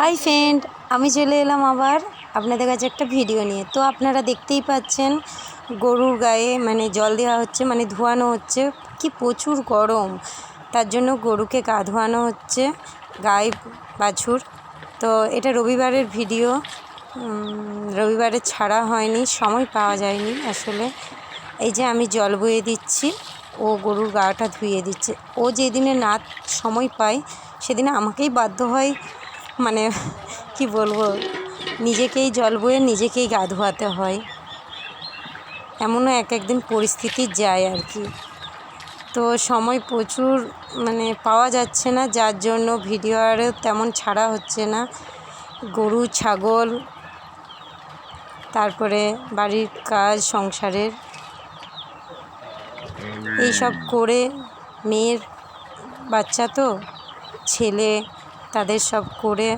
Hi friend, আমি চলে এলাম আবার আপনাদের কাছে একটা ভিডিও নিয়ে। তো আপনারা দেখতেই পাচ্ছেন গরুর গায়ে জল দেওয়া হচ্ছে, ধোয়ানো হচ্ছে। কি প্রচুর গরম, তার জন্য গরুকে গা ধোয়ানো হচ্ছে, গায়ে বাছুর। তো এটা রবিবারের ভিডিও, রবিবারে ছাড়া হয়নি, সময় পাওয়া যায়নি আসলে। এই যে আমি জল বয়ে দিচ্ছি, ও গরুর গাটা ধুয়ে দিচ্ছে। ও যেদিনে না সময় পায় সেদিনে আমাকেই বাধ্য হয়, কি বলবো, নিজেকেই জল বয়ে নিজেকেই গা ধোয়াতে হয়। এমনও এক একদিন পরিস্থিতি যায় আর কি। তো সময় প্রচুর পাওয়া যাচ্ছে না, যার জন্য ভিডিও আরও তেমন ছাড়া হচ্ছে না। গরু ছাগল, তারপরে বাড়ির কাজ সংসারের এইসব করে, মেয়ের বাচ্চা তো ছেলে, তাদের সব করে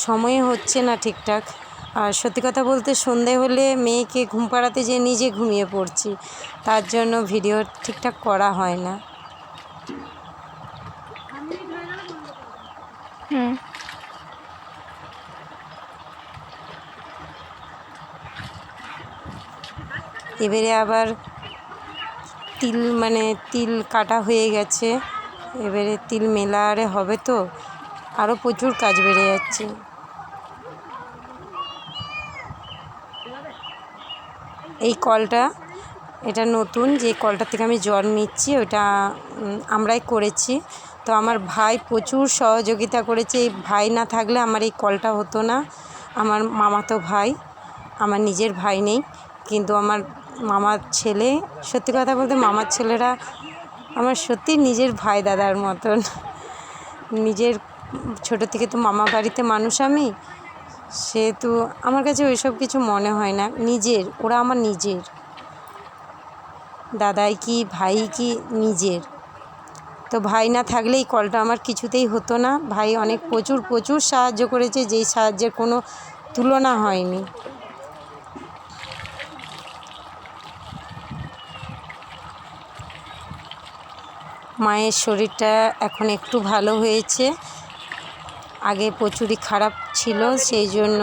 সময় হচ্ছে না ঠিকঠাক। আর সত্যি কথা বলতে সন্ধে হলে মেয়েকে ঘুম পাড়াতে যেয়ে নিজে ঘুমিয়ে পড়ছি, তার জন্য ভিডিও ঠিকঠাক করা হয় না। এবারে আবার তিল কাটা হয়ে গেছে, এবারে তিল মেলা আরে হবে, তো আরও প্রচুর কাজ বেড়ে যাচ্ছে। এই কলটা, এটা নতুন, যে কলটা থেকে আমি জল নিচ্ছি ওটা আমরাই করেছি। তো আমার ভাই প্রচুর সহযোগিতা করেছে। এই ভাই না থাকলে আমার এই কলটা হতো না। আমার মামাতো ভাই, আমার নিজের ভাই নেই, কিন্তু আমার মামার ছেলে, সত্যি কথা বলতে মামার ছেলেরা আমার সত্যি নিজের ভাই দাদার মতন। নিজের ছোটো থেকে তো মামা বাড়িতে মানুষ আমি, সেহেতু আমার কাছে ওইসব কিছু মনে হয় না। ওরা আমার নিজের দাদাই কি ভাই কি নিজের। তো ভাই না থাকলে এই কলটা আমার কিছুতেই হতো না। ভাই অনেক প্রচুর সাহায্য করেছে, যেই সাহায্যের কোনো তুলনা হয়নি। মায়ের শরীরটা এখন একটু ভালো হয়েছে, আগে প্রচুরই খারাপ ছিল, সেই জন্য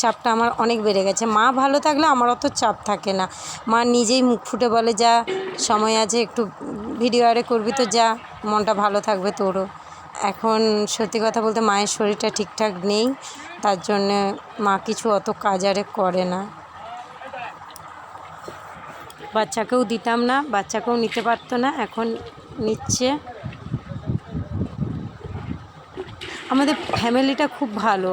চাপটা আমার অনেক বেড়ে গেছে। মা ভালো থাকলে আমার অত চাপ থাকে না। মা নিজেই মুখ ফুটে বলে, যা সময় আছে একটু ভিডিও আরে করবি, তো যা, মনটা ভালো থাকবে তোরও। এখন সত্যি কথা বলতে মায়ের শরীরটা ঠিকঠাক নেই, তার জন্যে মা কিছু অত কাজ আরে করে না। বাচ্চাকেও দিতাম না, বাচ্চাকেও নিতে পারতো না, এখন নিচ্ছে। আমাদের ফ্যামিলিটা খুব ভালো,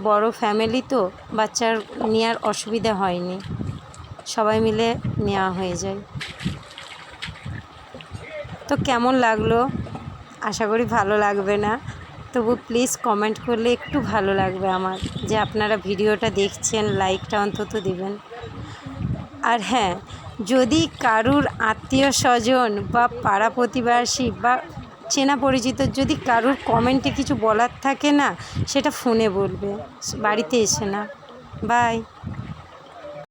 বড় ফ্যামিলি, তো বাচ্চার নেওয়ার অসুবিধা হয়নি, সবাই মিলে নেওয়া হয়ে যায়। তো কেমন লাগলো, আশা করি ভালো লাগবে না, তবু প্লিজ কমেন্ট করলে একটু ভালো লাগবে আমার, যে আপনারা ভিডিওটা দেখছেন, লাইকটা অন্তত দিবেন। আর হ্যাঁ, যদি কারুর আত্মীয় স্বজন বা পাড়া প্রতিবেশী বা চেনা পরিচিত যদি কারুর কমেন্টে কিছু বলার থাকে না, সেটা ফোনে বলবে, বাড়িতে এসে না। বাই।